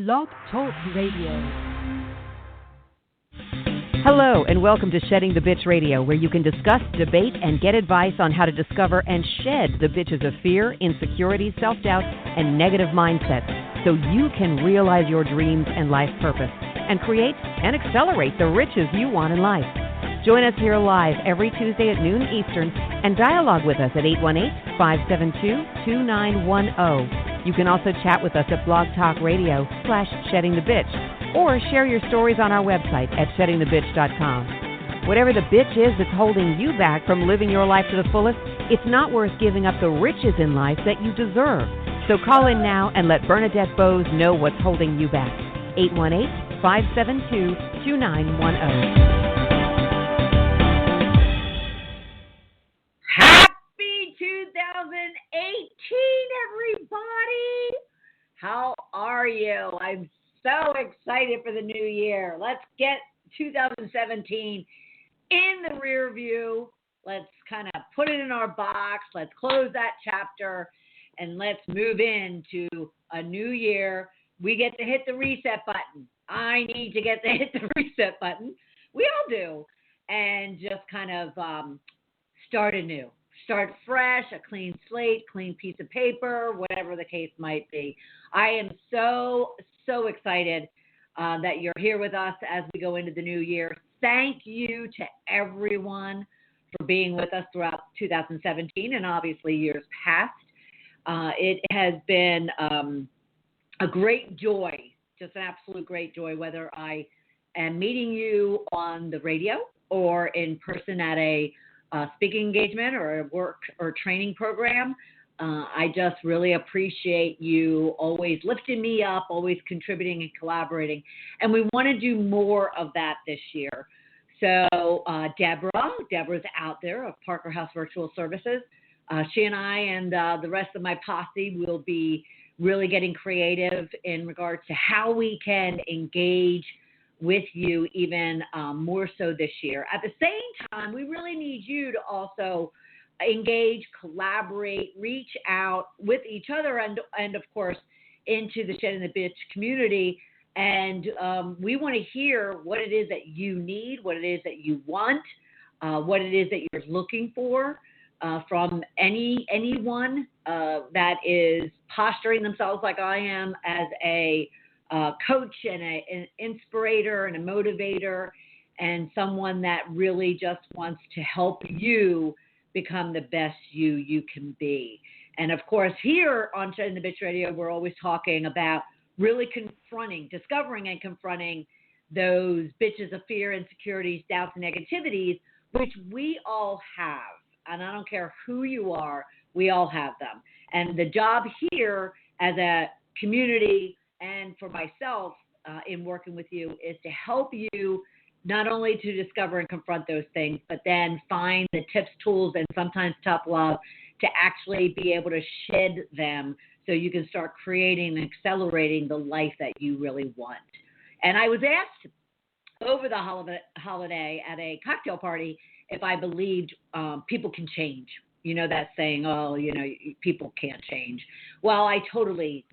Blog Talk Radio. Hello, and welcome to Shedding the Bitch Radio, where you can discuss, debate, and get advice on how to discover and shed the bitches of fear, insecurity, self-doubt, and negative mindsets so you can realize your dreams and life purpose and create and accelerate the riches you want in life. Join us here live every Tuesday at noon Eastern and dialogue with us at 818-572-2910. You can also chat with us at Blog Talk Radio /SheddingTheBitch or share your stories on our website at SheddingTheBitch.com. Whatever the bitch is that's holding you back from living your life to the fullest, it's not worth giving up the riches in life that you deserve. So call in now and let Bernadette Bose know what's holding you back. 818-572-2910. Happy 2018, everybody! How are you? I'm so excited for the new year. Let's get 2017 in the rear view. Let's kind of put it in our box. Let's close that chapter and let's move into a new year. We get to hit the reset button. I need to get to hit the reset button. We all do. And just kind of start anew. Start fresh, a clean slate, clean piece of paper, whatever the case might be. I am so excited that you're here with us as we go into the new year. Thank you to everyone for being with us throughout 2017 and obviously years past. It has been a great joy, just an absolute great joy, whether I am meeting you on the radio or in person at a speaking engagement or a work or training program. I just really appreciate you always lifting me up, always contributing and collaborating. And we want to do more of that this year. So Deborah's out there of Parker House Virtual Services. She and I and the rest of my posse will be really getting creative in regards to how we can engage with you even more so this year. At the same time, we really need you to also engage, collaborate, reach out with each other and of course, into the Shedding the Bitch community. And we want to hear what it is that you need, what it is that you want, what it is that you're looking for from anyone that is posturing themselves like I am as a coach and an inspirator and a motivator and someone that really just wants to help you become the best you can be. And of course, here on Shedding the Bitch Radio, we're always talking about really discovering and confronting those bitches of fear, insecurities, doubts, and negativities, which we all have. And I don't care who you are, we all have them. And the job here as a community and for myself in working with you is to help you not only to discover and confront those things, but then find the tips, tools, and sometimes tough love to actually be able to shed them so you can start creating and accelerating the life that you really want. And I was asked over the holiday at a cocktail party if I believed people can change. You know that saying, people can't change. Well, I totally,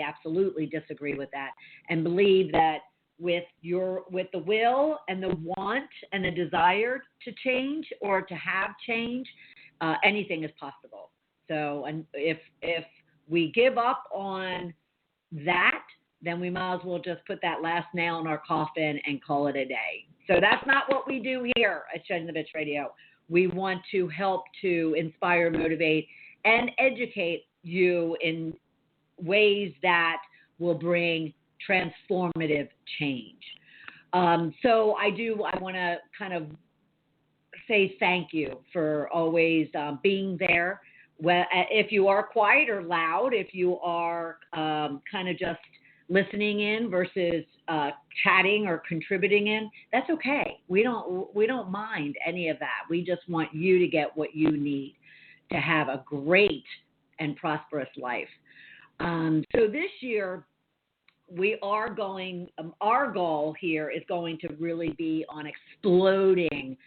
absolutely disagree with that and believe that with the will and the want and the desire to change or to have change, anything is possible. So, and if we give up on that, then we might as well just put that last nail in our coffin and call it a day. So that's not what we do here at Shedding the Bitch Radio. We want to help to inspire, motivate, and educate you in ways that will bring transformative change. So I want to kind of say thank you for always being there. Well, if you are quiet or loud, if you are kind of just listening in versus chatting or contributing in, that's okay. We don't mind any of that. We just want you to get what you need to have a great and prosperous life. So this year, we are going, our goal here is going to really be on exploding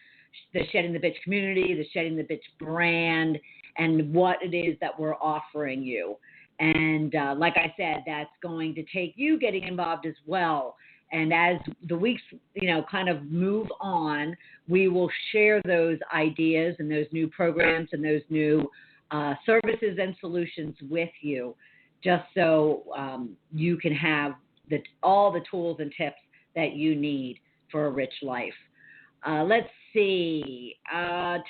the Shedding the Bitch community, the Shedding the Bitch brand, and what it is that we're offering you. And like I said, that's going to take you getting involved as well. And as the weeks, kind of move on, we will share those ideas and those new programs and those new services and solutions with you, just so you can have all the tools and tips that you need for a rich life. Let's see.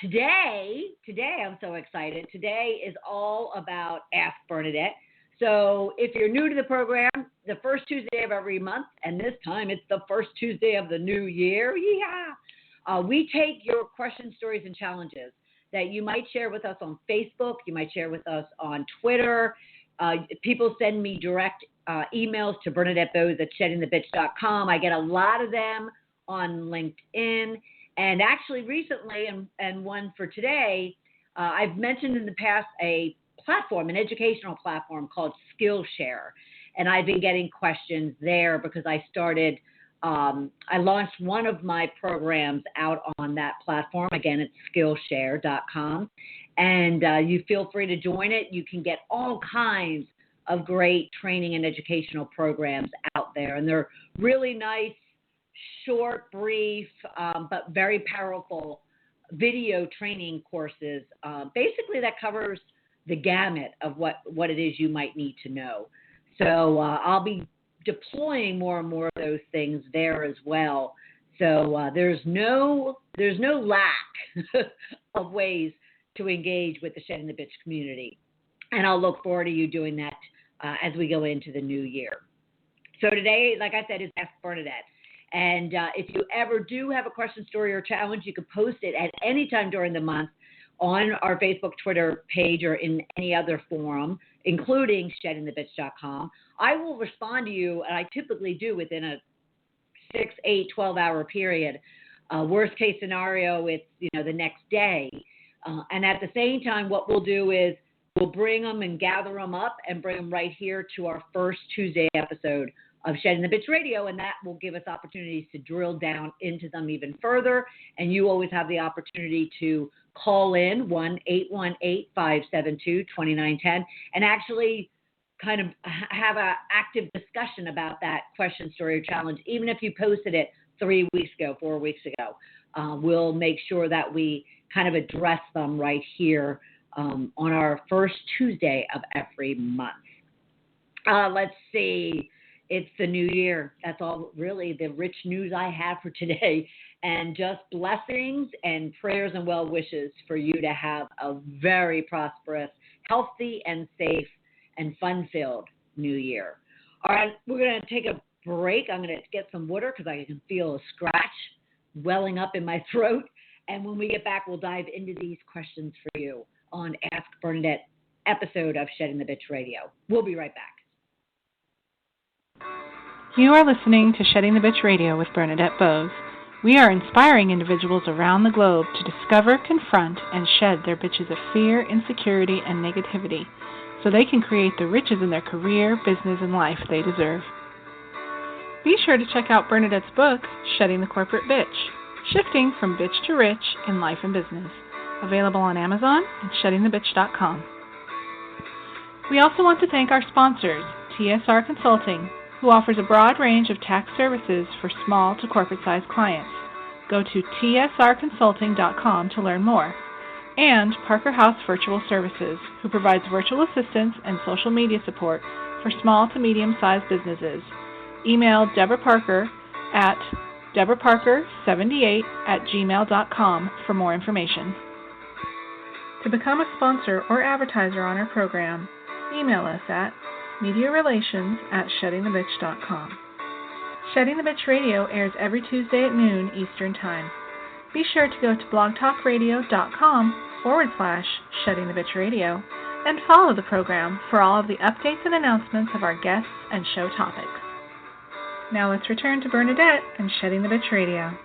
Today, I'm so excited. Today is all about Ask Bernadette. So if you're new to the program, the first Tuesday of every month, and this time it's the first Tuesday of the new year, we take your questions, stories, and challenges that you might share with us on Facebook, you might share with us on Twitter. People send me direct emails to BernadetteBose@sheddingthebitch.com. I get a lot of them on LinkedIn. And actually recently, and one for today, I've mentioned in the past an educational platform called Skillshare. And I've been getting questions there because I launched one of my programs out on that platform. Again, it's Skillshare.com. And you feel free to join it. You can get all kinds of great training and educational programs out there. And they're really nice, short, brief, but very powerful video training courses, basically that covers the gamut of what it is you might need to know. So I'll be deploying more and more of those things there as well. So there's no lack of ways to engage with the Shedding the Bitch community. And I'll look forward to you doing that as we go into the new year. So today, like I said, is Ask Bernadette. And if you ever do have a question, story, or challenge, you can post it at any time during the month on our Facebook, Twitter page, or in any other forum, including sheddingthebitch.com. I will respond to you, and I typically do within a 6, 8, 12-hour period. Worst case scenario, it's the next day. And at the same time, what we'll do is we'll bring them and gather them up and bring them right here to our first Tuesday episode of Shedding the Bitch Radio, and that will give us opportunities to drill down into them even further. And you always have the opportunity to call in 1-818-572-2910 and actually kind of have an active discussion about that question, story, or challenge, even if you posted it 3 weeks ago, 4 weeks ago. We'll make sure that we kind of address them right here on our first Tuesday of every month. Let's see. It's the new year. That's all really the rich news I have for today. And just blessings and prayers and well wishes for you to have a very prosperous, healthy, and safe and fun-filled new year. All right, we're going to take a break. I'm going to get some water because I can feel a scratch welling up in my throat. And when we get back, we'll dive into these questions for you on Ask Bernadette episode of Shedding the Bitch Radio. We'll be right back. You are listening to Shedding the Bitch Radio with Bernadette Bose. We are inspiring individuals around the globe to discover, confront, and shed their bitches of fear, insecurity, and negativity so they can create the riches in their career, business, and life they deserve. Be sure to check out Bernadette's book, Shedding the Corporate Bitch, Shifting from Bitch to Rich in Life and Business, available on Amazon and sheddingthebitch.com. We also want to thank our sponsors, TSR Consulting, who offers a broad range of tax services for small to corporate-sized clients. Go to tsrconsulting.com to learn more. And Parker House Virtual Services, who provides virtual assistance and social media support for small to medium-sized businesses. Email Deborah Parker at deborahparker78@gmail.com for more information. To become a sponsor or advertiser on our program, email us at mediarelations@sheddingthebitch.com. Shedding the Bitch Radio airs every Tuesday at noon Eastern Time. Be sure to go to blogtalkradio.com/Shedding the Bitch Radio and follow the program for all of the updates and announcements of our guests and show topics. Now let's return to Bernadette and Shedding the Bitch Radio.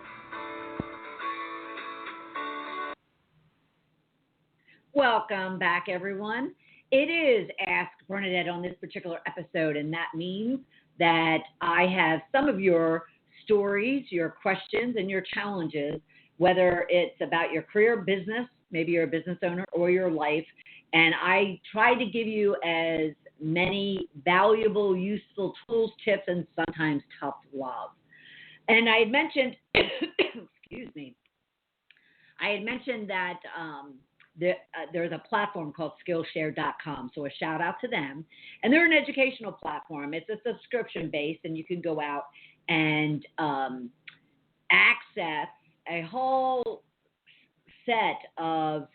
Welcome back, everyone. It is Ask Bernadette on this particular episode, and that means that I have some of your stories, your questions, and your challenges, whether it's about your career, business, maybe you're a business owner, or your life. And I try to give you as many valuable, useful tools, tips, and sometimes tough love. And I had mentioned, excuse me, I had mentioned that there's a platform called Skillshare.com, so a shout out to them. And they're an educational platform. It's a subscription based, and you can go out and access a whole set of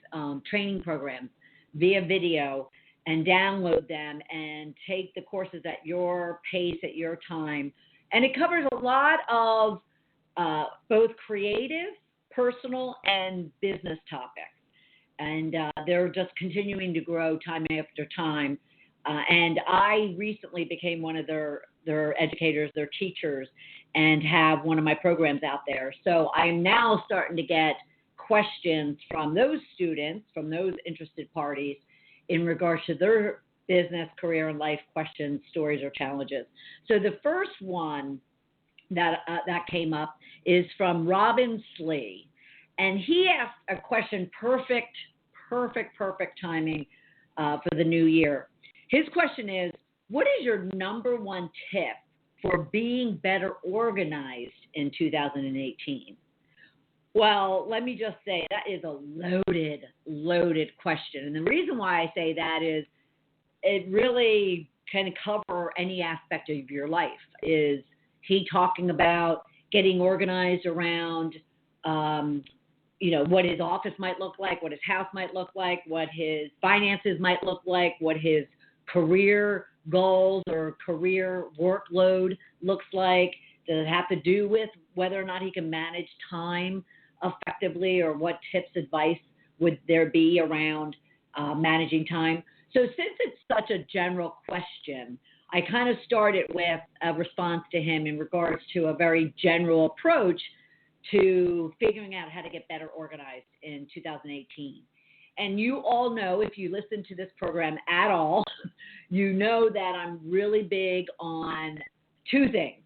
training programs via video and download them and take the courses at your pace, at your time. And it covers a lot of both creative, personal, and business topics. And they're just continuing to grow time after time. And I recently became one of their educators, their teachers, and have one of my programs out there. So I'm now starting to get questions from those students, from those interested parties, in regards to their business, career, and life questions, stories, or challenges. So the first one that came up is from Robin Slee. And he asked a question, perfect timing for the new year. His question is, what is your number one tip for being better organized in 2018? Well, let me just say that is a loaded question. And the reason why I say that is it really can cover any aspect of your life. Is he talking about getting organized around what his office might look like, what his house might look like, what his finances might look like, what his career goals or career workload looks like? Does it have to do with whether or not he can manage time effectively, or what tips, advice would there be around managing time? So since it's such a general question, I kind of started with a response to him in regards to a very general approach to figuring out how to get better organized in 2018. And you all know, if you listen to this program at all, you know that I'm really big on two things: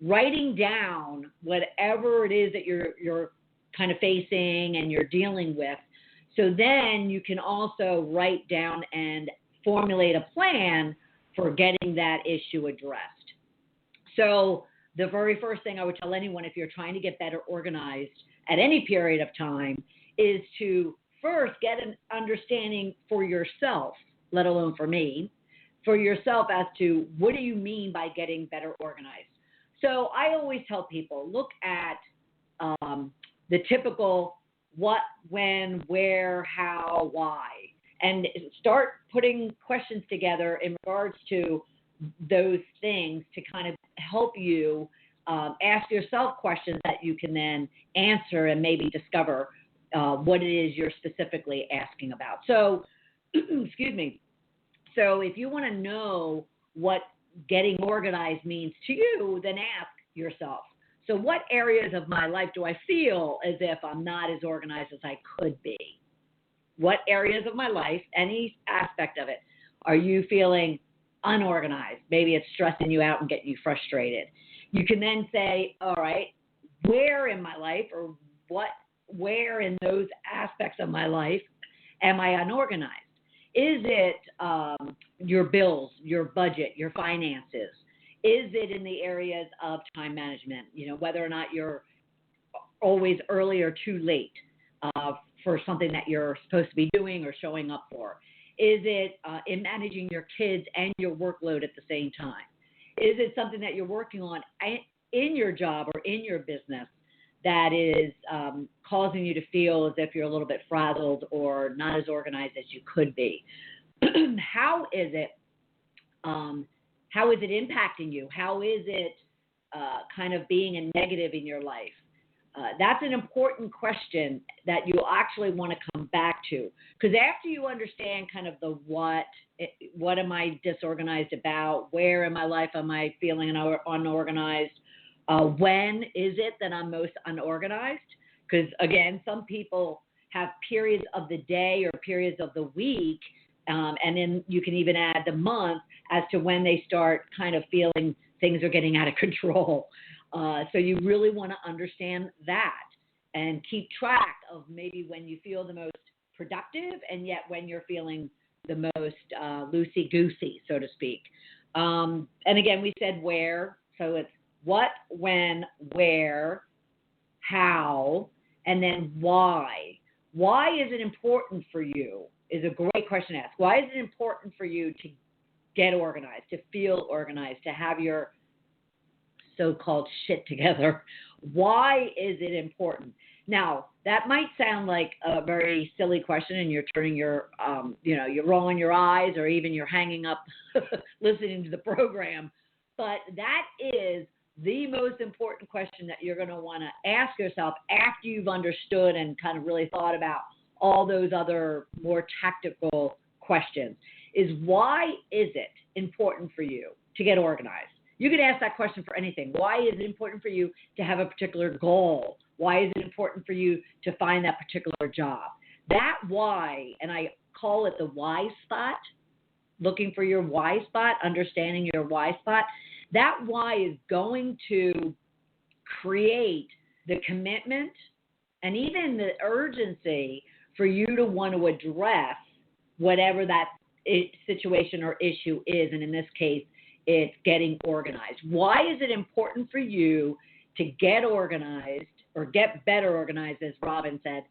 writing down whatever it is that you're kind of facing and you're dealing with, so then you can also write down and formulate a plan for getting that issue addressed. So the very first thing I would tell anyone, if you're trying to get better organized at any period of time, is to first get an understanding for yourself, let alone for me, for yourself as to what do you mean by getting better organized. So I always tell people, look at the typical what, when, where, how, why, and start putting questions together in regards to those things to kind of help you ask yourself questions that you can then answer and maybe discover what it is you're specifically asking about. So, excuse me. So if you want to know what getting organized means to you, then ask yourself, so what areas of my life do I feel as if I'm not as organized as I could be? What areas of my life, any aspect of it, are you feeling unorganized? Maybe it's stressing you out and getting you frustrated. You can then say, all right, where in my life, or where in those aspects of my life am I unorganized? Is it your bills, your budget, your finances? Is it in the areas of time management, whether or not you're always early or too late for something that you're supposed to be doing or showing up for? Is it in managing your kids and your workload at the same time? Is it something that you're working on in your job or in your business that is causing you to feel as if you're a little bit frazzled or not as organized as you could be? How is it impacting you? How is it kind of being a negative in your life? That's an important question that you actually want to come back to, because after you understand kind of the what am I disorganized about? Where in my life am I feeling unorganized? When is it that I'm most unorganized? Because, again, some people have periods of the day or periods of the week, and then you can even add the month as to when they start kind of feeling things are getting out of control. So you really want to understand that and keep track of maybe when you feel the most productive and yet when you're feeling the most loosey-goosey, so to speak. And again, we said where, so it's what, when, where, how, and then why. Why is it important for you is a great question to ask. Why is it important for you to get organized, to feel organized, to have your so-called shit together? Why is it important? Now, that might sound like a very silly question, and you're turning your, you're rolling your eyes, or even you're hanging up listening to the program. But that is the most important question that you're going to want to ask yourself after you've understood and kind of really thought about all those other more tactical questions, is why is it important for you to get organized? You can ask that question for anything. Why is it important for you to have a particular goal? Why is it important for you to find that particular job? That why, and I call it the why spot, looking for your why spot, understanding your why spot, that why is going to create the commitment and even the urgency for you to want to address whatever that situation or issue is. And in this case, it's getting organized. Why is it important for you to get organized or get better organized, as Robin said,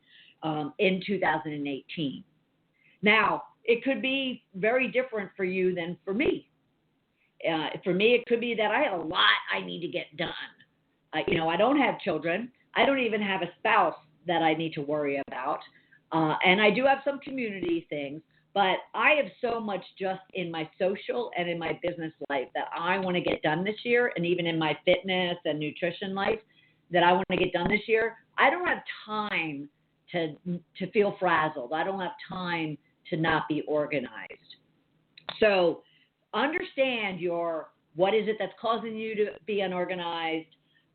in 2018? Now, it could be very different for you than for me. For me, it could be that I have a lot I need to get done. I don't have children. I don't even have a spouse that I need to worry about. And I do have some community things, but I have so much just in my social and in my business life that I want to get done this year, and even in my fitness and nutrition life that I want to get done this year. I don't have time to feel frazzled. I don't have time to not be organized. So understand what is it that's causing you to be unorganized?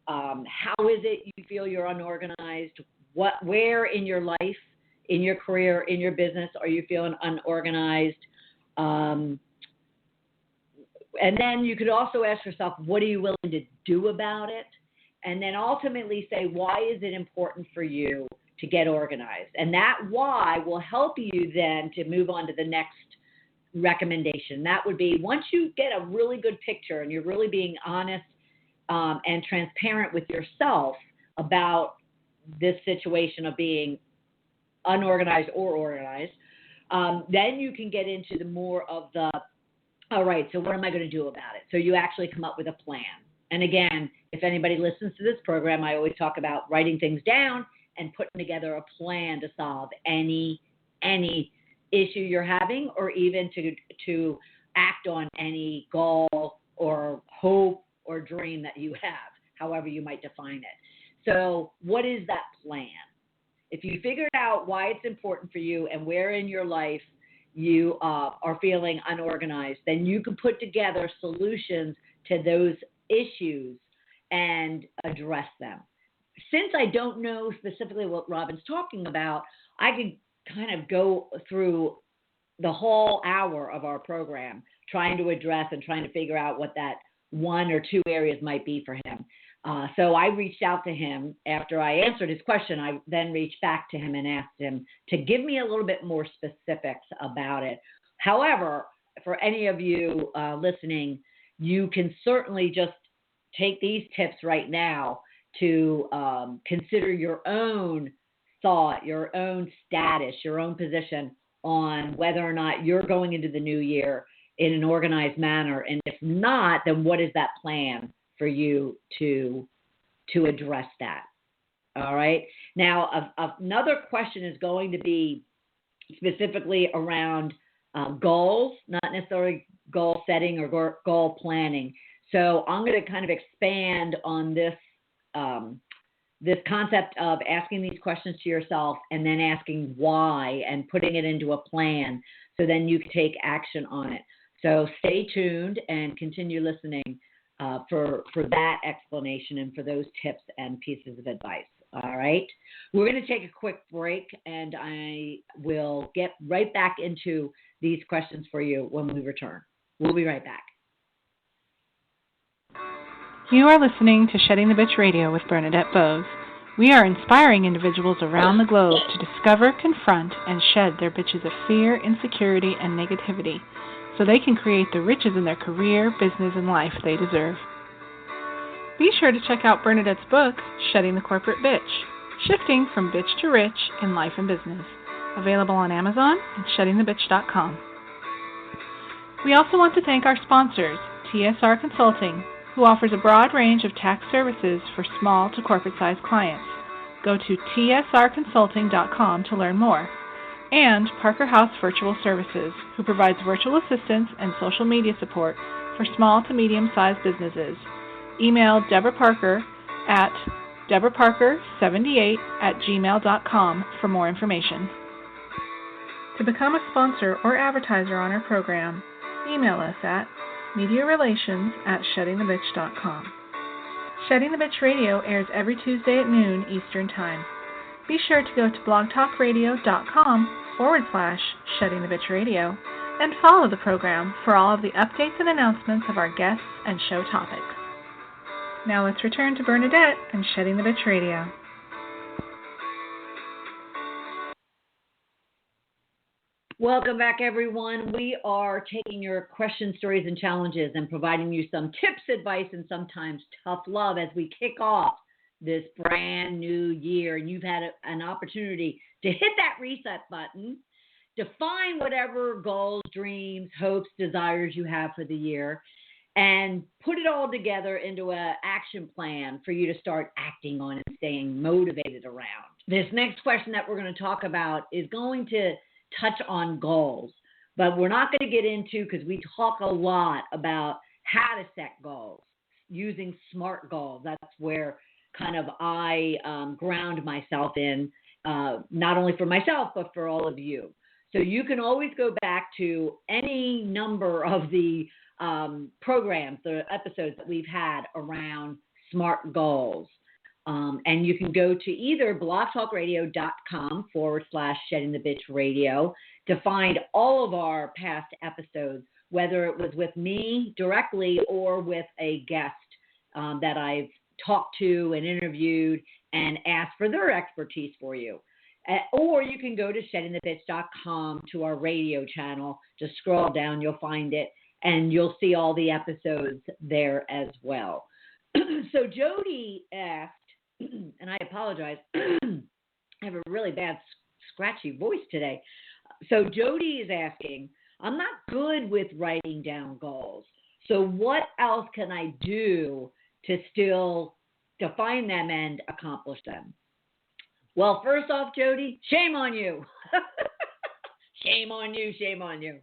How is it you feel you're unorganized? Where in your life, in your career, in your business, are you feeling unorganized? And then you could also ask yourself, what are you willing to do about it? And then ultimately say, why is it important for you to get organized? And that why will help you then to move on to the next recommendation. That would be, once you get a really good picture and you're really being honest and transparent with yourself about this situation of being unorganized or organized, then you can get into the more of the, all right, so what am I going to do about it? So you actually come up with a plan. And again, if anybody listens to this program, I always talk about writing things down and putting together a plan to solve any issue you're having, or even to act on any goal or hope or dream that you have, however you might define it. So what is that plan? If you figured out why it's important for you and where in your life you are feeling unorganized, then you can put together solutions to those issues and address them. Since I don't know specifically what Robin's talking about, I could kind of go through the whole hour of our program trying to address and trying to figure out what that one or two areas might be for him. So I reached out to him after I answered his question. I then reached back to him and asked him to give me a little bit more specifics about it. However, for any of you listening, you can certainly just take these tips right now to consider your own thought, your own status, your own position on whether or not you're going into the new year in an organized manner. And if not, then what is that plan for you to address that? All right. Now, another question is going to be specifically around goals, not necessarily goal setting or goal planning. So I'm going to kind of expand on this concept of asking these questions to yourself and then asking why and putting it into a plan so then you can take action on it. So stay tuned and continue listening for that explanation and for those tips and pieces of advice. All right. We're going to take a quick break, and I will get right back into these questions for you when we return. We'll be right back. You are listening to Shedding the Bitch Radio with Bernadette Bose. We are inspiring individuals around the globe to discover, confront, and shed their bitches of fear, insecurity, and negativity so they can create the riches in their career, business, and life they deserve. Be sure to check out Bernadette's book, Shedding the Corporate Bitch, Shifting from Bitch to Rich in Life and Business, available on Amazon and sheddingthebitch.com. We also want to thank our sponsors, TSR Consulting, who offers a broad range of tax services for small to corporate-sized clients. Go to tsrconsulting.com to learn more. And Parker House Virtual Services, who provides virtual assistance and social media support for small to medium-sized businesses. Email Deborah Parker at deborahparker78@gmail.com for more information. To become a sponsor or advertiser on our program, email us at mediarelations@sheddingthebitch.com. Shedding the Bitch Radio airs every Tuesday at noon Eastern Time. Be sure to go to blogtalkradio.com/Shedding the Bitch Radio and follow the program for all of the updates and announcements of our guests and show topics. Now let's return to Bernadette and Shedding the Bitch Radio. Welcome back, everyone. We are taking your questions, stories, and challenges and providing you some tips, advice, and sometimes tough love as we kick off this brand new year. And you've had an opportunity to hit that reset button, define whatever goals, dreams, hopes, desires you have for the year, and put it all together into an action plan for you to start acting on and staying motivated around. This next question that we're going to talk about is going to touch on goals, but we're not going to get into, because we talk a lot about how to set goals using SMART goals. That's where kind of I ground myself in, not only for myself, but for all of you. So you can always go back to any number of the programs, the episodes that we've had around SMART goals. And you can go to either blogtalkradio.com/Shedding the Bitch Radio to find all of our past episodes, whether it was with me directly or with a guest that I've talked to and interviewed and asked for their expertise for you. Or you can go to sheddingthebitch.com to our radio channel. Just scroll down, you'll find it, and you'll see all the episodes there as well. So Jody asked, and I apologize, I have a really bad scratchy voice today. So Jody is asking, I'm not good with writing down goals. So what else can I do to still define them and accomplish them? Well, first off, Jody, shame on you. Shame on you, shame on you.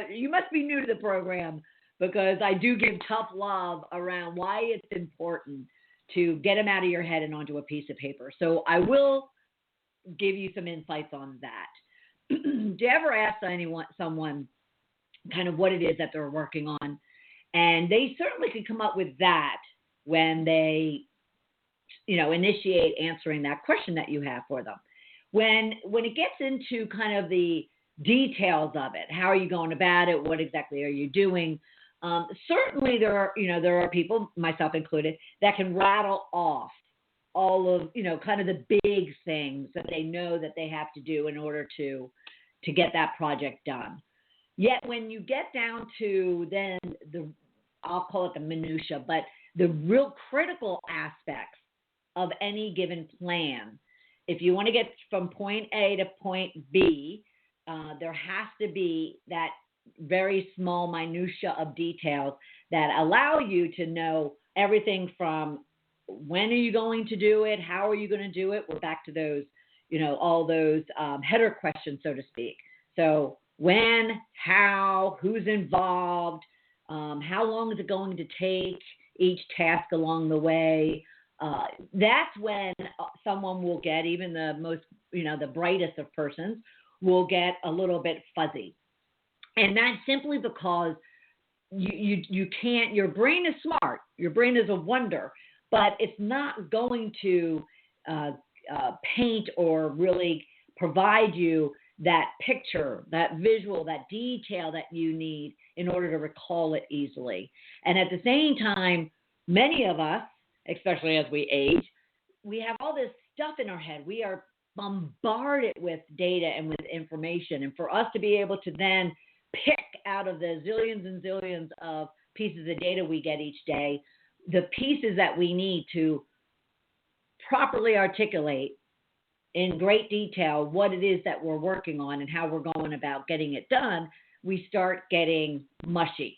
You must be new to the program, because I do give tough love around why it's important to get them out of your head and onto a piece of paper. So I will give you some insights on that. Do you ever ask someone kind of what it is that they're working on? And they certainly can come up with that when they, initiate answering that question that you have for them. When it gets into kind of the details of it, how are you going about it? What exactly are you doing? Certainly there are people, myself included, that can rattle off all of, kind of the big things that they know that they have to do in order to get that project done. Yet when you get down to then I'll call it the minutia, but the real critical aspects of any given plan, if you want to get from point A to point B, there has to be that very small minutia of details that allow you to know everything from when are you going to do it, how are you going to do it. We're back to those, all those header questions, so to speak. So when, how, who's involved, how long is it going to take, each task along the way. That's when someone will get, even the most, the brightest of persons will get a little bit fuzzy. And that's simply because you can't, your brain is smart, your brain is a wonder, but it's not going to paint or really provide you that picture, that visual, that detail that you need in order to recall it easily. And at the same time, many of us, especially as we age, we have all this stuff in our head. We are bombarded with data and with information. And for us to be able to then pick out of the zillions and zillions of pieces of data we get each day, the pieces that we need to properly articulate in great detail what it is that we're working on and how we're going about getting it done, we start getting mushy.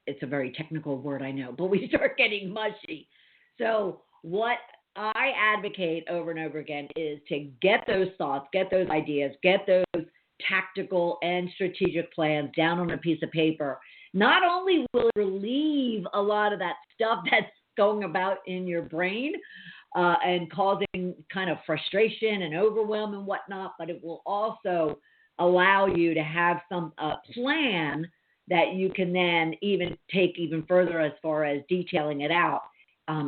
It's a very technical word, I know, but we start getting mushy. So what I advocate over and over again is to get those thoughts, get those ideas, get those tactical and strategic plans down on a piece of paper. Not only will it relieve a lot of that stuff that's going about in your brain and causing kind of frustration and overwhelm and whatnot, but it will also allow you to have some plan that you can then even take even further as far as detailing it out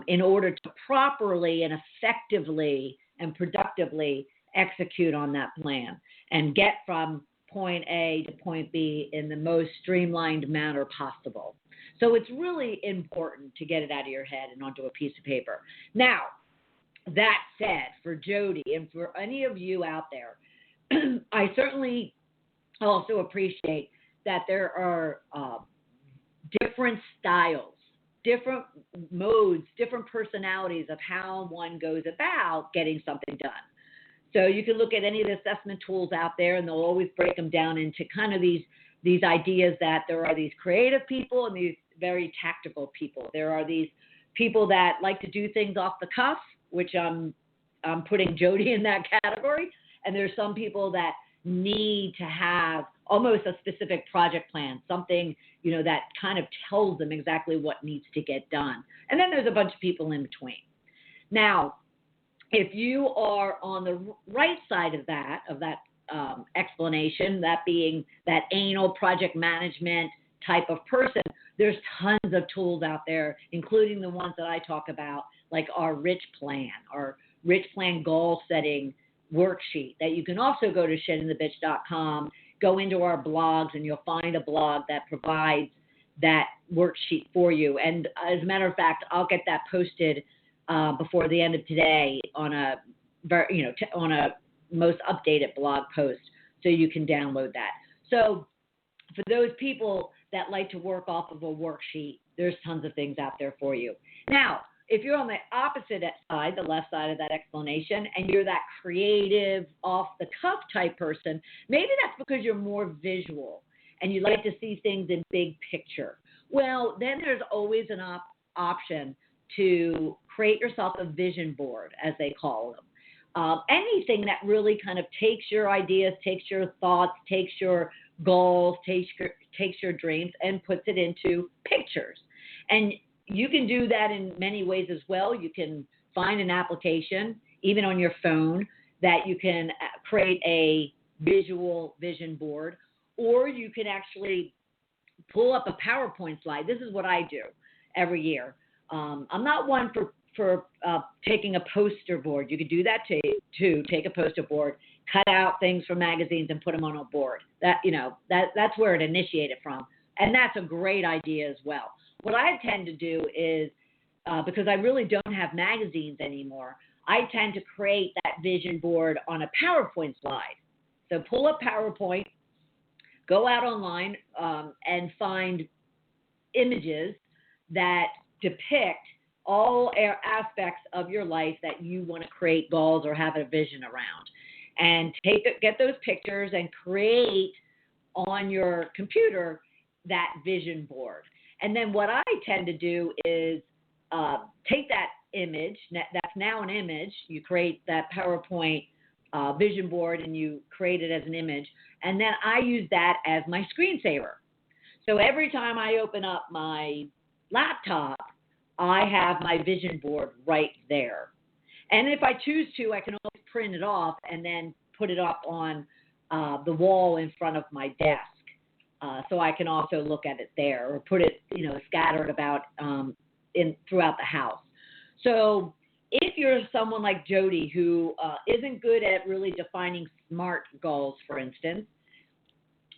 in order to properly and effectively and productively execute on that plan and get from point A to point B in the most streamlined manner possible. So it's really important to get it out of your head and onto a piece of paper. Now, that said, for Jody and for any of you out there, I certainly also appreciate that there are different styles, different modes, different personalities of how one goes about getting something done. So you can look at any of the assessment tools out there, and they'll always break them down into kind of these ideas that there are these creative people and these very tactical people. There are these people that like to do things off the cuff, which I'm putting Jody in that category. And there's some people that need to have almost a specific project plan, something, that kind of tells them exactly what needs to get done. And then there's a bunch of people in between. Now, if you are on the right side of that explanation, that being that anal project management type of person, there's tons of tools out there, including the ones that I talk about, like our Rich Plan, our Rich Plan goal setting worksheet that you can also go to sheddingthebitch.com, go into our blogs, and you'll find a blog that provides that worksheet for you. And as a matter of fact, I'll get that posted before the end of today on a most updated blog post, so you can download that. So for those people that like to work off of a worksheet, there's tons of things out there for you. Now, if you're on the opposite side, the left side of that explanation, and you're that creative, off-the-cuff type person, maybe that's because you're more visual and you like to see things in big picture. Well, then there's always an option to create yourself a vision board, as they call them. Anything that really kind of takes your ideas, takes your thoughts, takes your goals, takes your dreams, and puts it into pictures. And you can do that in many ways as well. You can find an application, even on your phone, that you can create a visual vision board, or you can actually pull up a PowerPoint slide. This is what I do every year. I'm not one for taking a poster board. You could do that too. Take a poster board, cut out things from magazines, and put them on a board. That's where it initiated from, and that's a great idea as well. What I tend to do is, because I really don't have magazines anymore, I tend to create that vision board on a PowerPoint slide. So pull up PowerPoint, go out online, and find images that depict all aspects of your life that you want to create goals or have a vision around. And get those pictures and create on your computer that vision board. And then what I tend to do is take that image, that's now an image, you create that PowerPoint vision board and you create it as an image, and then I use that as my screensaver. So every time I open up my laptop, I have my vision board right there. And if I choose to, I can always print it off and then put it up on the wall in front of my desk. So I can also look at it there, or put it, scattered about throughout the house. So if you're someone like Jody who isn't good at really defining SMART goals, for instance,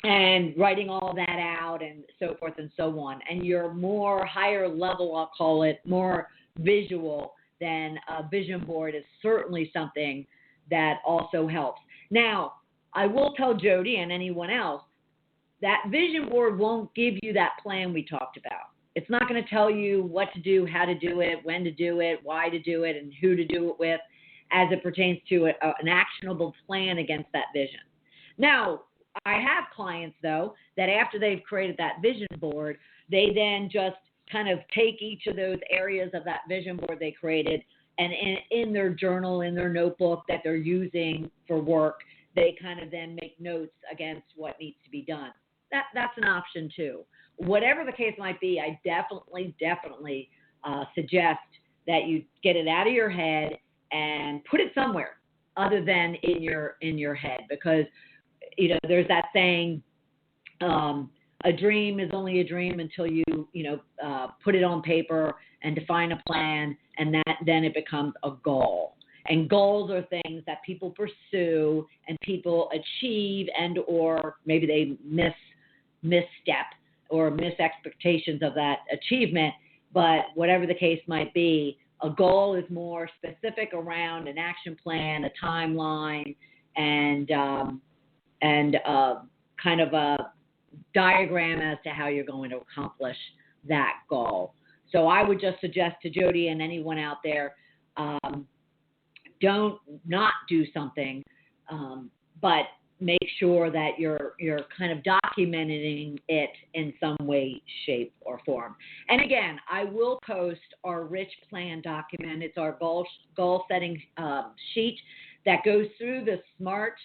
and writing all that out and so forth and so on, and you're more higher level, I'll call it, more visual, then a vision board is certainly something that also helps. Now, I will tell Jody and anyone else that vision board won't give you that plan we talked about. It's not going to tell you what to do, how to do it, when to do it, why to do it, and who to do it with as it pertains to an actionable plan against that vision. Now, I have clients, though, that after they've created that vision board, they then just kind of take each of those areas of that vision board they created and in their journal, in their notebook that they're using for work, they kind of then make notes against what needs to be done. That's an option, too. Whatever the case might be, I definitely suggest that you get it out of your head and put it somewhere other than in your head, because there's that saying, a dream is only a dream until you put it on paper and define a plan, and then it becomes a goal. And goals are things that people pursue and people achieve, and or maybe they misstep or miss expectations of that achievement. But whatever the case might be, a goal is more specific around an action plan, a timeline, and kind of a diagram as to how you're going to accomplish that goal. So I would just suggest to Jody and anyone out there, don't not do something, but make sure that you're kind of documenting it in some way, shape, or form. And again, I will post our rich plan document. It's our goal setting sheet that goes through the SMART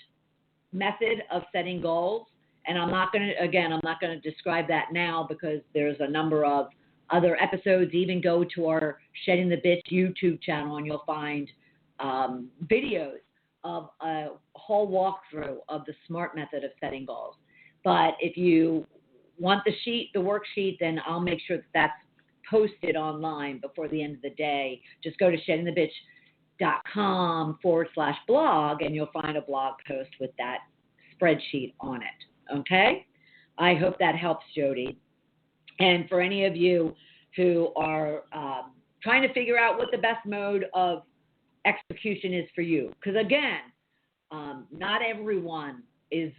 method of setting goals. And I'm not going to describe that now because there's a number of other episodes. Even go to our Shedding the Bitch YouTube channel and you'll find videos of a whole walkthrough of the SMART method of setting goals. But if you want the worksheet, then I'll make sure that that's posted online before the end of the day. Just go to sheddingthebitch.com/blog and you'll find a blog post with that spreadsheet on it. Okay? I hope that helps, Jody. And for any of you who are trying to figure out what the best mode of execution is for you, because again, not everyone is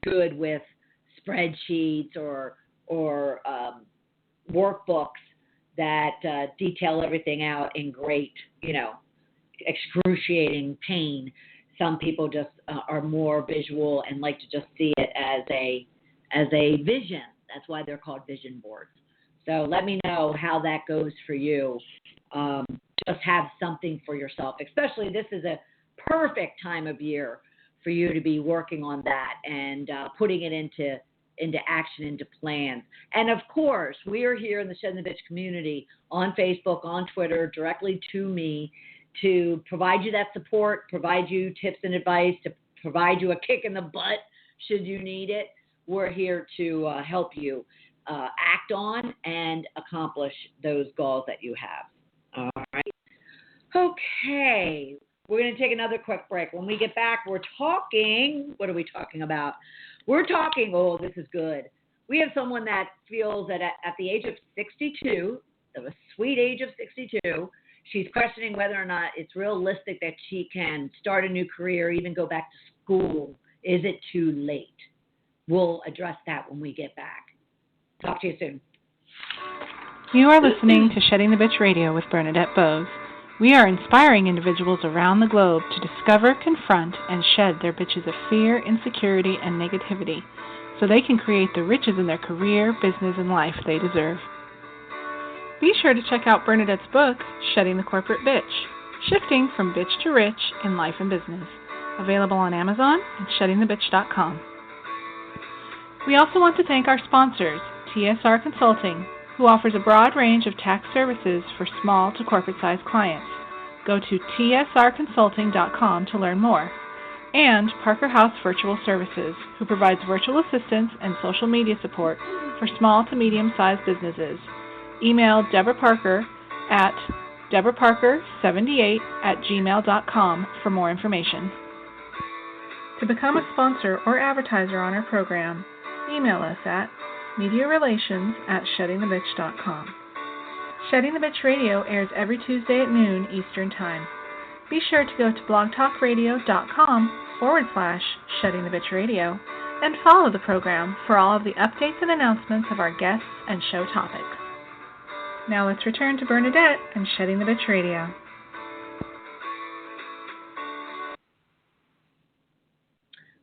good with spreadsheets or workbooks that detail everything out in great, excruciating pain. Some people just are more visual and like to just see it as a vision. That's why they're called vision boards. So let me know how that goes for you. Just have something for yourself. Especially this is a perfect time of year for you to be working on that and putting it into action, into plans. And of course, we are here in the Shedding the Bitch community on Facebook, on Twitter, directly to me to provide you that support, provide you tips and advice, to provide you a kick in the butt should you need it. We're here to help you act on and accomplish those goals that you have. All right. Okay. We're going to take another quick break. When we get back, we're talking, what are we talking about? We're talking, oh, this is good. We have someone that feels that at the age of 62, the sweet age of 62, she's questioning whether or not it's realistic that she can start a new career, even go back to school. Is it too late? We'll address that when we get back. Talk to you soon. You are listening to Shedding the Bitch Radio with Bernadette Bose. We are inspiring individuals around the globe to discover, confront, and shed their bitches of fear, insecurity, and negativity so they can create the riches in their career, business, and life they deserve. Be sure to check out Bernadette's book, Shedding the Corporate Bitch, Shifting from Bitch to Rich in Life and Business, available on Amazon and sheddingthebitch.com. We also want to thank our sponsors, TSR Consulting, who offers a broad range of tax services for small to corporate-sized clients. Go to tsrconsulting.com to learn more. And Parker House Virtual Services, who provides virtual assistance and social media support for small to medium-sized businesses. Email Deborah Parker at deborahparker78@gmail.com for more information. To become a sponsor or advertiser on our program, email us at mediarelations@sheddingthebitch.com. Shedding the Bitch Radio airs every Tuesday at noon Eastern Time. Be sure to go to blogtalkradio.com/Shedding the Bitch Radio and follow the program for all of the updates and announcements of our guests and show topics. Now let's return to Bernadette and Shedding the Bitch Radio.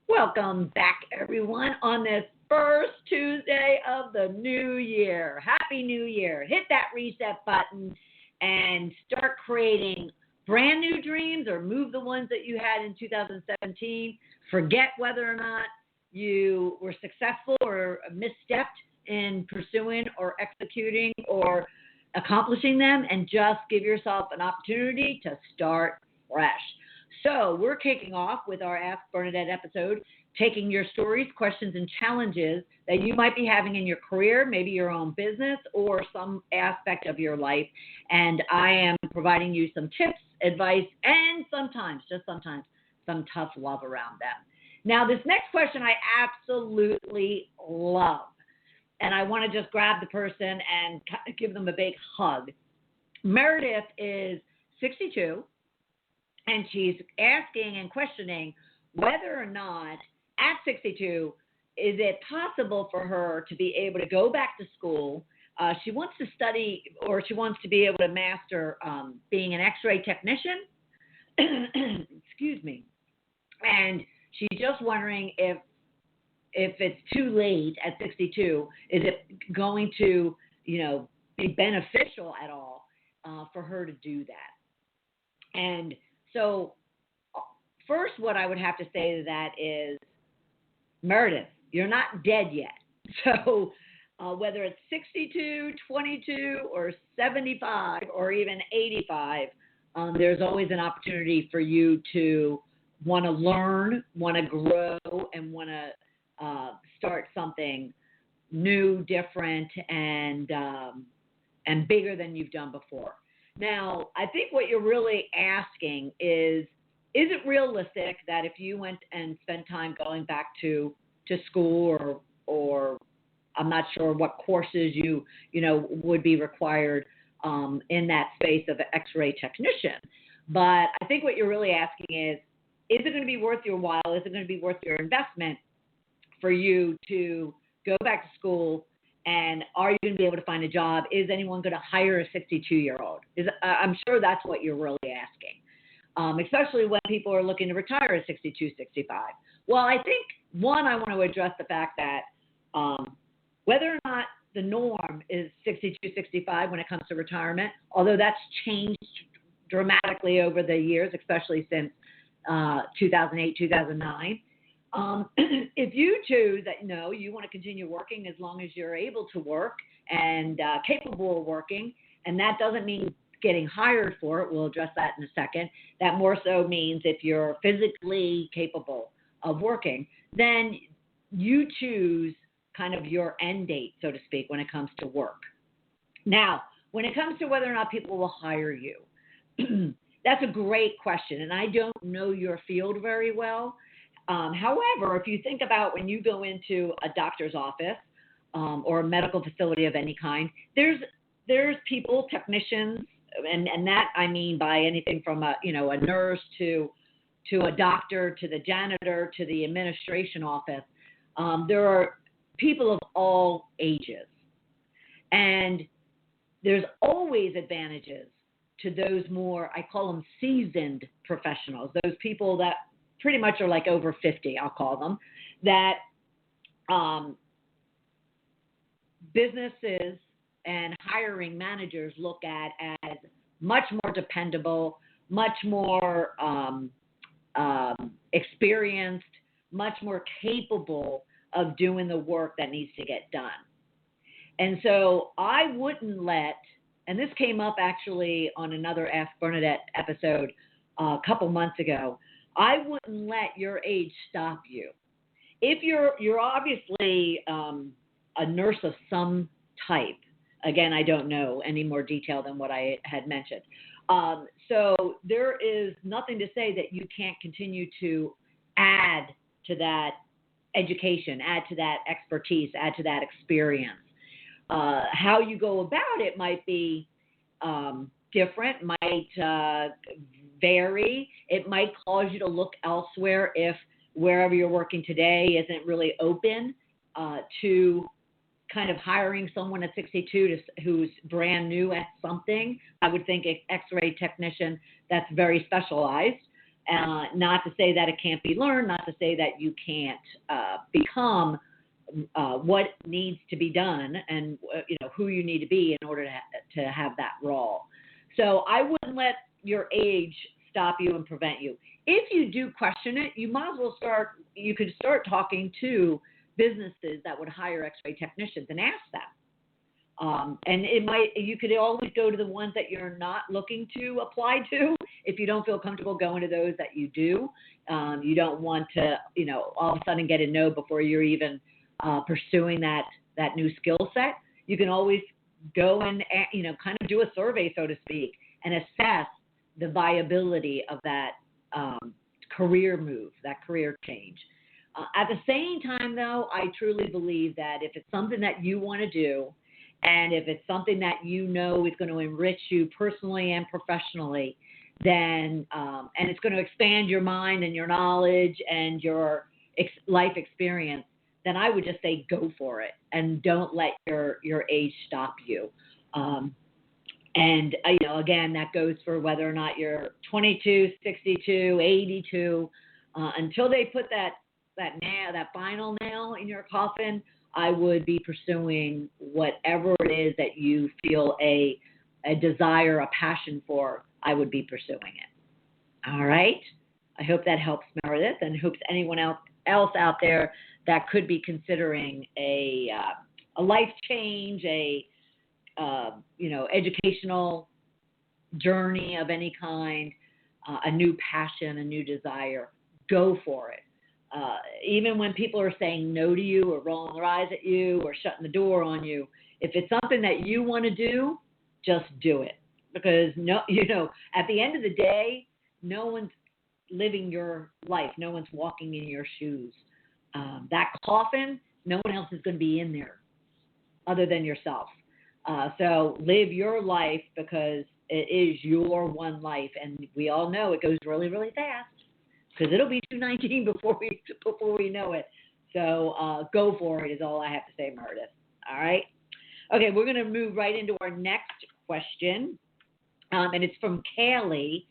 Welcome back, everyone, on this first Tuesday of the new year. Happy New Year. Hit that reset button and start creating brand new dreams or move the ones that you had in 2017. Forget whether or not you were successful or misstepped in pursuing or executing or accomplishing them, and just give yourself an opportunity to start fresh. So we're kicking off with our Ask Bernadette episode, taking your stories, questions, and challenges that you might be having in your career, maybe your own business, or some aspect of your life. And I am providing you some tips, advice, and sometimes, just sometimes, some tough love around them. Now, this next question I absolutely love. And I want to just grab the person and give them a big hug. Meredith is 62, and she's asking and questioning whether or not at 62, is it possible for her to be able to go back to school? She wants to study, or she wants to be able to master being an X-ray technician. Excuse me. And she's just wondering if it's too late at 62, is it going to, be beneficial at all for her to do that? And so first, what I would have to say to that is, Meredith, you're not dead yet. So whether it's 62, 22, or 75, or even 85, there's always an opportunity for you to want to learn, want to grow, and want to start something new, different, and bigger than you've done before. Now, I think what you're really asking is it realistic that if you went and spent time going back to school, or I'm not sure what courses you would be required in that space of an X-ray technician, but I think what you're really asking is it going to be worth your while? Is it going to be worth your investment for you to go back to school? And are you going to be able to find a job? Is anyone going to hire a 62-year-old? I'm sure that's what you're really asking, especially when people are looking to retire at 62, 65. Well, I think, one, I want to address the fact that whether or not the norm is 62, 65 when it comes to retirement, although that's changed dramatically over the years, especially since 2008, 2009. If you choose that, you want to continue working as long as you're able to work and capable of working, and that doesn't mean getting hired for it. We'll address that in a second. That more so means if you're physically capable of working, then you choose kind of your end date, so to speak, when it comes to work. Now, when it comes to whether or not people will hire you, that's a great question, and I don't know your field very well. However, if you think about when you go into a doctor's office or a medical facility of any kind, there's people, technicians, and that I mean by anything from a nurse to a doctor, to the janitor, to the administration office. There are people of all ages, and there's always advantages to those more, I call them seasoned professionals, those people that pretty much are like over 50, I'll call them, that businesses and hiring managers look at as much more dependable, much more experienced, much more capable of doing the work that needs to get done. And so I wouldn't let, and this came up actually on another Ask Bernadette episode a couple months ago, I wouldn't let your age stop you. If you're obviously a nurse of some type, again, I don't know any more detail than what I had mentioned. So there is nothing to say that you can't continue to add to that education, add to that expertise, add to that experience. How you go about it might be different, might vary. It might cause you to look elsewhere if wherever you're working today isn't really open to kind of hiring someone at 62 who's brand new at something. I would think an X-ray technician that's very specialized. Not to say that it can't be learned, not to say that you can't become what needs to be done and who you need to be in order to have that role. So I wouldn't let your age stop you and prevent you. If you do question it, you might as well you could start talking to businesses that would hire X-ray technicians and ask them. And you could always go to the ones that you're not looking to apply to if you don't feel comfortable going to those that you do. You don't want to, all of a sudden get a no before you're even pursuing that new skill set. You can always go and, kind of do a survey, so to speak, and assess the viability of that career move, that career change. At the same time, though, I truly believe that if it's something that you want to do, and if it's something that is going to enrich you personally and professionally, then and it's going to expand your mind and your knowledge and your life experience, then I would just say go for it and don't let your age stop you. And again, that goes for whether or not you're 22, 62, 82. Until they put that final nail in your coffin, I would be pursuing whatever it is that you feel a desire, a passion for. I would be pursuing it. All right. I hope that helps, Meredith, and hopes anyone else out there that could be considering a life change, educational journey of any kind, a new passion, a new desire. Go for it. Even when people are saying no to you or rolling their eyes at you or shutting the door on you, if it's something that you want to do, just do it. Because at the end of the day, no one's living your life. No one's walking in your shoes. That coffin, no one else is going to be in there other than yourself. So live your life because it is your one life, and we all know it goes really, really fast. Because it'll be 2019 before we know it. So go for it is all I have to say, Meredith. All right? Okay, we're going to move right into our next question. And it's from Kaylee.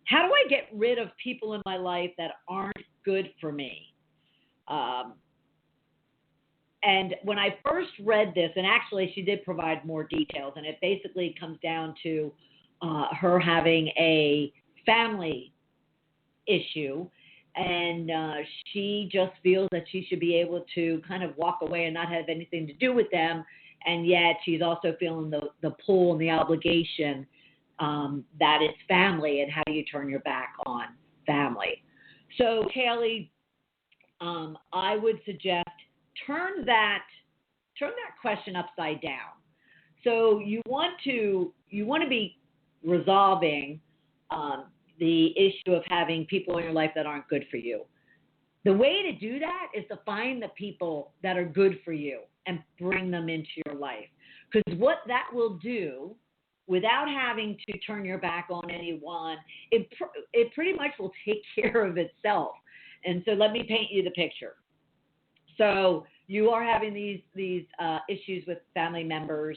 How do I get rid of people in my life that aren't good for me? And when I first read this, and actually she did provide more details, and it basically comes down to her having a family issue, and she just feels that she should be able to kind of walk away and not have anything to do with them, and yet she's also feeling the pull and the obligation that it's family, and how do you turn your back on family? So Kaylee, I would suggest turn that question upside down. So you want to be resolving the issue of having people in your life that aren't good for you. The way to do that is to find the people that are good for you and bring them into your life. Because what that will do, without having to turn your back on anyone, it pretty much will take care of itself. And so let me paint you the picture. So you are having these issues with family members,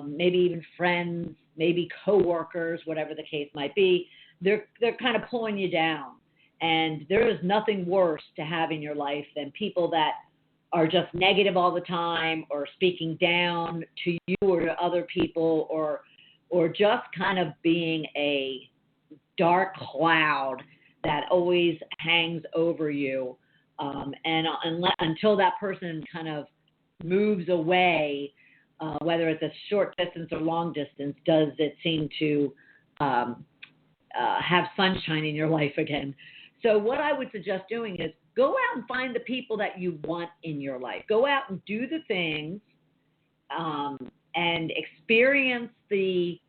maybe even friends, maybe coworkers, whatever the case might be. They're kind of pulling you down. And there is nothing worse to have in your life than people that are just negative all the time, or speaking down to you or to other people, or just kind of being a dark cloud that always hangs over you. Until that person kind of moves away, whether it's a short distance or long distance, does it seem to have sunshine in your life again. So what I would suggest doing is go out and find the people that you want in your life. Go out and do the things and experience the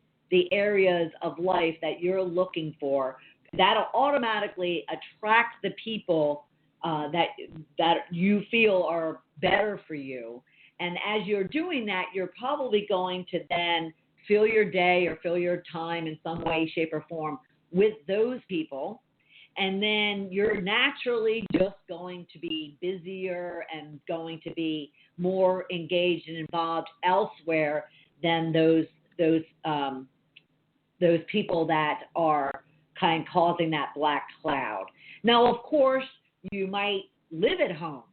areas of life that you're looking for. That'll automatically attract the people that you feel are better for you. And as you're doing that, you're probably going to then fill your day or fill your time in some way, shape, or form with those people. And then you're naturally just going to be busier and going to be more engaged and involved elsewhere than those people that are kind of causing that black cloud. Now, of course, you might live at home,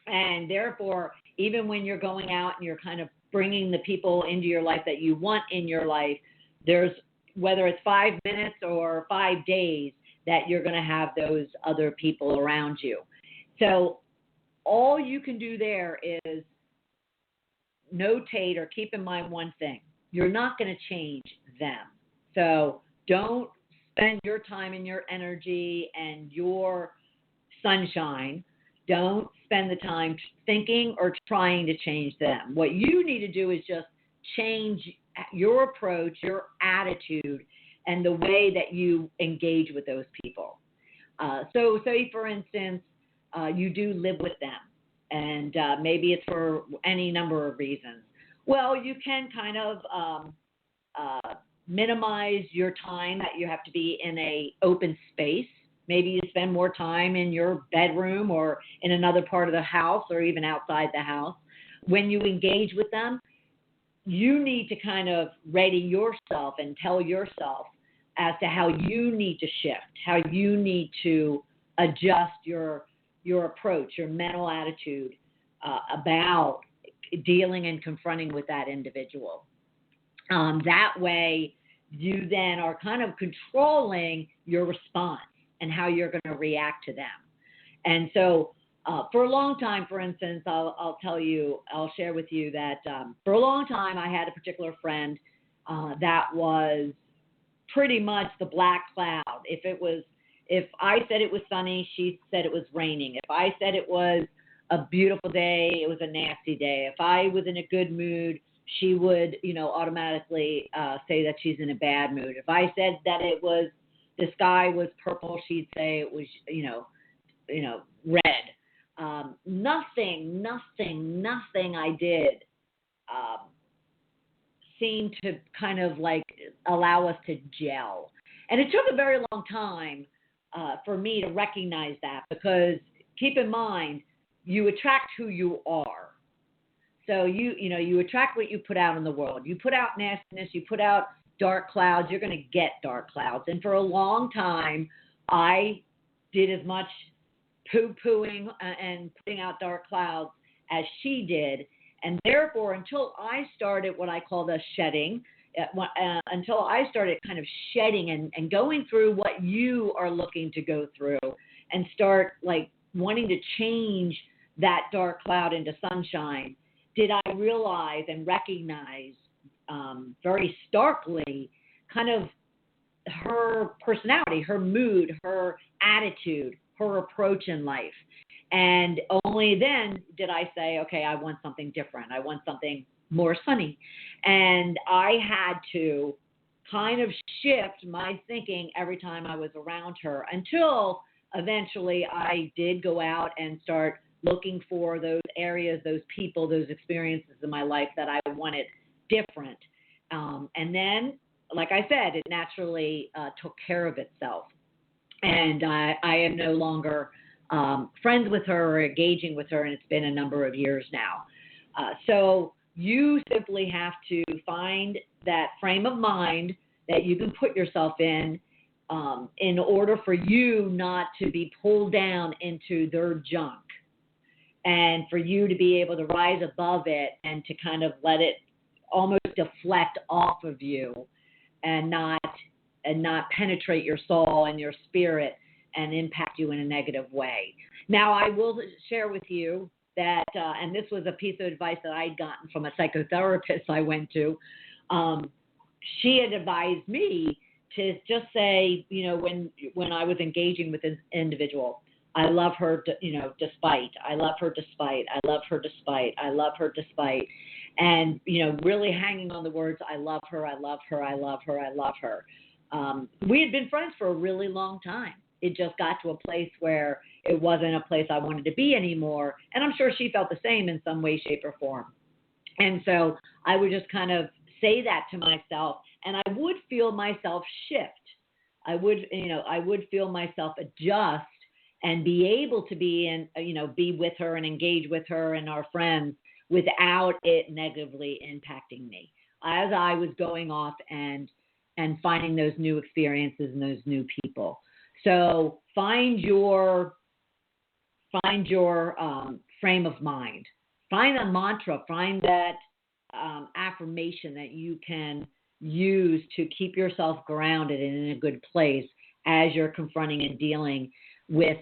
and therefore, even when you're going out and you're kind of bringing the people into your life that you want in your life, there's, whether it's 5 minutes or 5 days, that you're going to have those other people around you. So all you can do there is notate or keep in mind one thing. You're not going to change them. So don't spend your time and your energy and your sunshine. Don't spend the time thinking or trying to change them. What you need to do is just change your approach, your attitude, and the way that you engage with those people. So say, for instance, you do live with them, and maybe it's for any number of reasons. Well, you can kind of minimize your time that you have to be in a open space. Maybe you spend more time in your bedroom or in another part of the house or even outside the house. When you engage with them, you need to kind of ready yourself and tell yourself as to how you need to shift, how you need to adjust your approach, your mental attitude about dealing and confronting with that individual. That way, you then are kind of controlling your response and how you're going to react to them. And so for a long time, for instance, I'll share with you that for a long time I had a particular friend that was pretty much the black cloud. If I said it was sunny, she said it was raining. If I said it was a beautiful day, it was a nasty day. If I was in a good mood, she would, automatically say that she's in a bad mood. If I said that the sky was purple, she'd say it was, red. Nothing I did seemed to kind of like allow us to gel. And it took a very long time for me to recognize that, because keep in mind, you attract who you are. So you attract what you put out in the world. You put out nastiness, you put out dark clouds, you're going to get dark clouds. And for a long time, I did as much poo-pooing and putting out dark clouds as she did. And therefore, until I started what I call the shedding, until I started kind of shedding and going through what you are looking to go through and start like wanting to change that dark cloud into sunshine, did I realize and recognize very starkly kind of her personality, her mood, her attitude, her approach in life. And only then did I say, okay, I want something different. I want something more sunny. And I had to kind of shift my thinking every time I was around her, until eventually I did go out and start looking for those areas, those people, those experiences in my life that I wanted different. And then, like I said, it naturally took care of itself. And I am no longer friends with her or engaging with her, and it's been a number of years now. So you simply have to find that frame of mind that you can put yourself in order for you not to be pulled down into their junk, and for you to be able to rise above it and to kind of let it almost deflect off of you and not penetrate your soul and your spirit and impact you in a negative way. Now, I will share with you that, and this was a piece of advice that I'd gotten from a psychotherapist I went to. She had advised me to just say, when I was engaging with an individual, I love her, despite. I love her despite. I love her despite. I love her despite. And, really hanging on the words, I love her, I love her, I love her, I love her. We had been friends for a really long time. It just got to a place where it wasn't a place I wanted to be anymore. And I'm sure she felt the same in some way, shape, or form. And so I would just kind of say that to myself, and I would feel myself shift. I would feel myself adjust and be able to be with her and engage with her and our friends without it negatively impacting me as I was going off and finding those new experiences and those new people. So find your frame of mind. Find a mantra. Find that affirmation that you can use to keep yourself grounded and in a good place as you're confronting and dealing with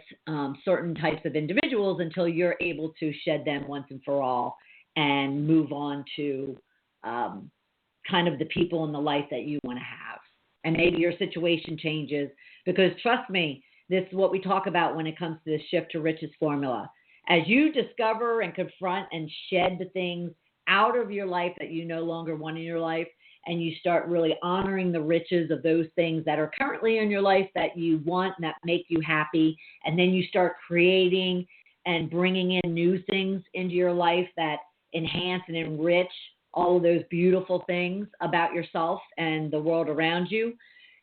certain types of individuals until you're able to shed them once and for all and move on to kind of the people in the life that you want to have. And maybe your situation changes, because trust me, this is what we talk about when it comes to the Shift to Riches formula. As you discover and confront and shed the things out of your life that you no longer want in your life, and you start really honoring the riches of those things that are currently in your life that you want and that make you happy, and then you start creating and bringing in new things into your life that enhance and enrich all of those beautiful things about yourself and the world around you,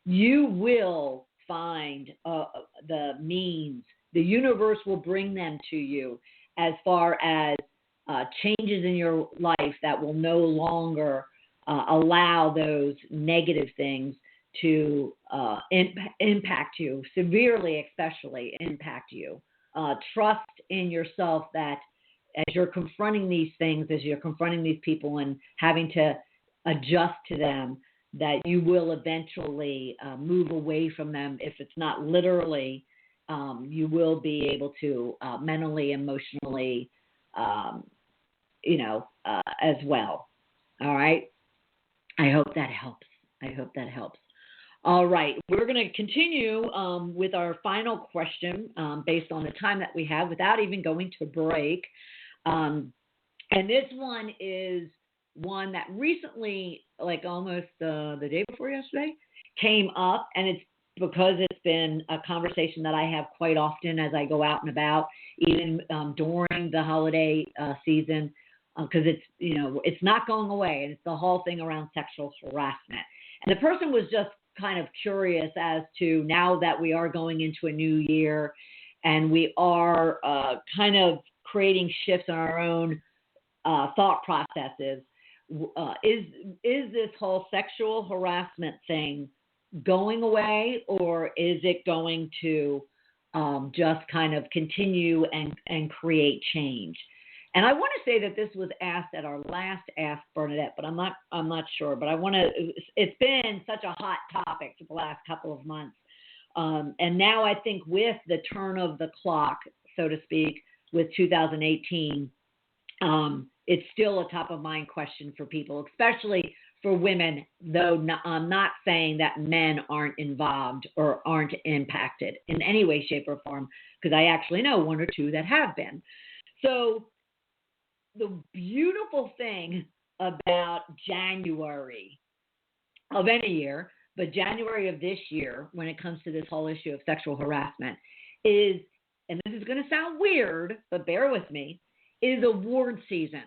you will find the means. The universe will bring them to you as far as changes in your life that will no longer allow those negative things to impact you, severely especially impact you. Trust in yourself that as you're confronting these things, as you're confronting these people and having to adjust to them, that you will eventually move away from them. If it's not literally, you will be able to mentally, emotionally, as well. All right. I hope that helps. All right. We're going to continue with our final question based on the time that we have without even going to break. And this one is one that recently, like almost the day before yesterday, came up, and it's because it's been a conversation that I have quite often as I go out and about, even during the holiday season, because it's not going away, and it's the whole thing around sexual harassment. And the person was just kind of curious as to, now that we are going into a new year and we are kind of creating shifts in our own thought processes, is this whole sexual harassment thing going away, or is it going to just kind of continue and create change? And I want to say that this was asked at our last Ask Bernadette, but I'm not sure. But it's been such a hot topic for the last couple of months. And now I think with the turn of the clock, so to speak, with 2018, it's still a top of mind question for people, especially for women, though I'm not saying that men aren't involved or aren't impacted in any way, shape, or form, because I actually know one or two that have been. So the beautiful thing about January of any year, but January of this year, when it comes to this whole issue of sexual harassment, is, and this is going to sound weird, but bear with me, is award season.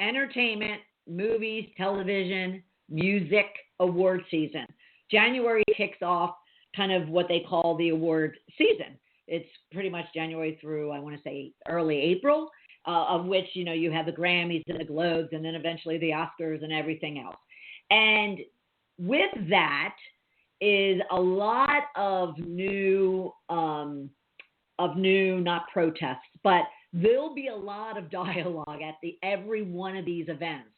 Entertainment, movies, television, music, award season. January kicks off kind of what they call the award season. It's pretty much January through, I want to say, early April, of which, you have the Grammys and the Globes and then eventually the Oscars and everything else. And with that is a lot of new, not protests, but there'll be a lot of dialogue at every one of these events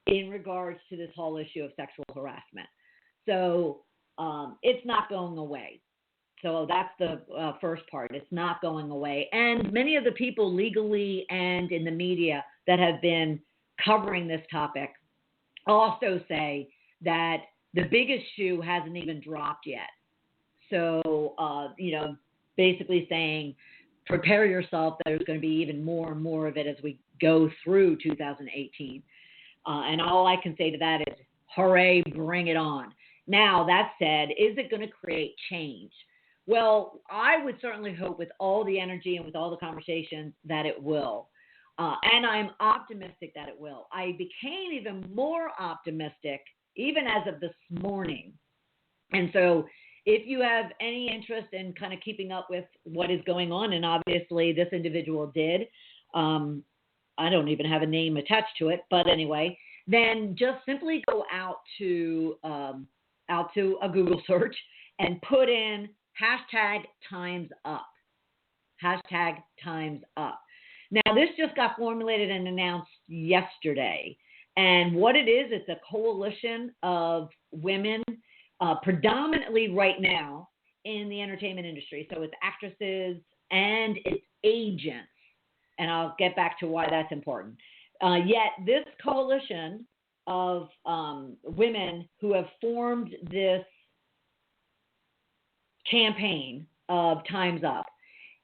in regards to this whole issue of sexual harassment. So it's not going away. So that's the first part. It's not going away. And many of the people legally and in the media that have been covering this topic also say that the biggest shoe hasn't even dropped yet. So, basically saying, prepare yourself. There's going to be even more and more of it as we go through 2018. And all I can say to that is, hooray, bring it on. Now, that said, is it going to create change? Well, I would certainly hope with all the energy and with all the conversations that it will. And I'm optimistic that it will. I became even more optimistic even as of this morning. And so if you have any interest in kind of keeping up with what is going on, and obviously this individual did, I don't even have a name attached to it, but anyway, then just simply go out to a Google search and put in #TimesUp. #TimesUp. Now, this just got formulated and announced yesterday. And what it is, it's a coalition of women, predominantly right now in the entertainment industry. So it's actresses and it's agents. And I'll get back to why that's important. Yet this coalition of women who have formed this campaign of Time's Up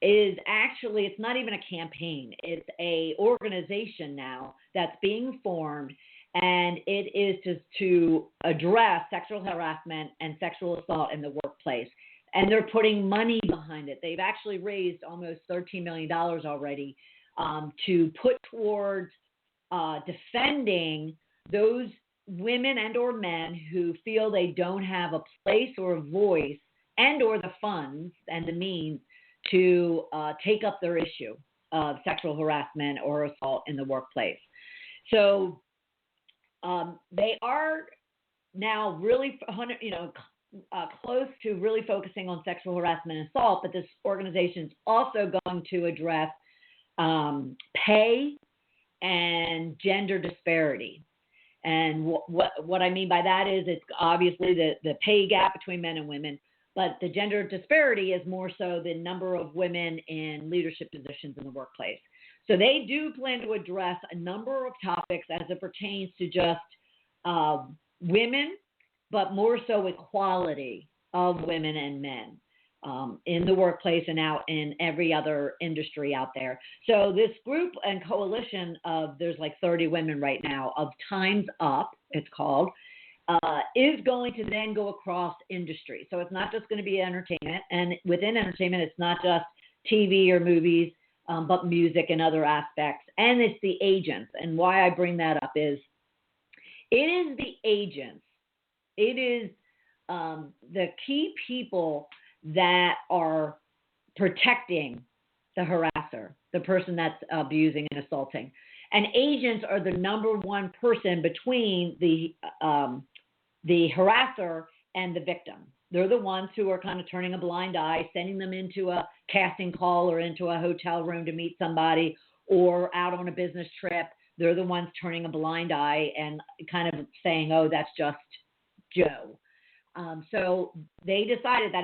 is actually, it's not even a campaign. It's a organization now that's being formed, and it is to address sexual harassment and sexual assault in the workplace. And they're putting money behind it. They've actually raised almost $13 million already to put towards defending those women and or men who feel they don't have a place or a voice and or the funds and the means to take up their issue of sexual harassment or assault in the workplace. So they are now really, close to really focusing on sexual harassment and assault, but this organization is also going to address pay and gender disparity. And what I mean by that is it's obviously the pay gap between men and women, but the gender disparity is more so the number of women in leadership positions in the workplace. So they do plan to address a number of topics as it pertains to just women, but more so equality of women and men in the workplace and out in every other industry out there. So this group and coalition of, there's like 30 women right now, of Time's Up, it's called, is going to then go across industry. So it's not just going to be entertainment. And within entertainment, it's not just TV or movies, but music and other aspects. And it's the agents. And why I bring that up is it is the agents. It is the key people that are protecting the harasser, the person that's abusing and assaulting. And agents are the number one person between the harasser and the victim. They're the ones who are kind of turning a blind eye, sending them into a casting call or into a hotel room to meet somebody or out on a business trip. They're the ones turning a blind eye and kind of saying, oh, that's just Joe. So they decided that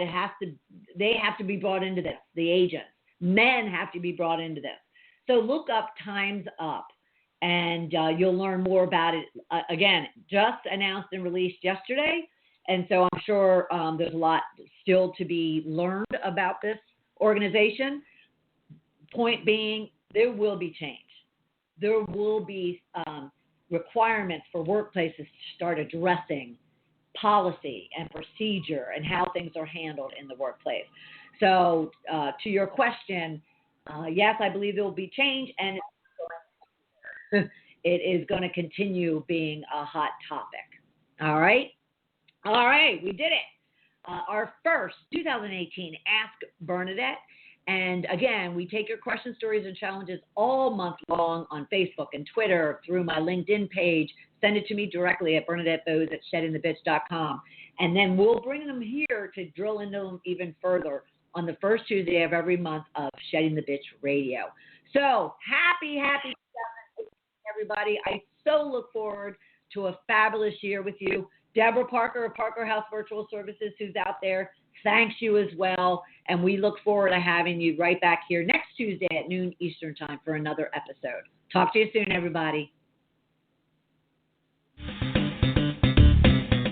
they have to be brought into this, the agents. Men have to be brought into this. So look up Time's Up, and you'll learn more about it. Again, just announced and released yesterday, and so I'm sure there's a lot still to be learned about this organization. Point being, there will be change. There will be requirements for workplaces to start addressing policy and procedure and how things are handled in the workplace. So to your question, yes, I believe there will be change, and it is going to continue being a hot topic. All right, we did it. Our first 2018 Ask Bernadette. And again, we take your questions, stories, and challenges all month long on Facebook and Twitter, through my LinkedIn page. Send it to me directly at BernadetteBose@sheddingthebitch.com. And then we'll bring them here to drill into them even further on the first Tuesday of every month of Shedding the Bitch Radio. So happy 2018, everybody. I so look forward to a fabulous year with you. Deborah Parker of Parker House Virtual Services, who's out there, thanks you as well. And we look forward to having you right back here next Tuesday at noon Eastern Time for another episode. Talk to you soon, everybody.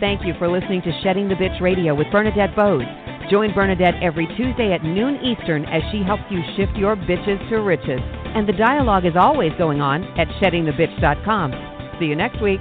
Thank you for listening to Shedding the Bitch Radio with Bernadette Bose. Join Bernadette every Tuesday at noon Eastern as she helps you shift your bitches to riches. And the dialogue is always going on at sheddingthebitch.com. See you next week.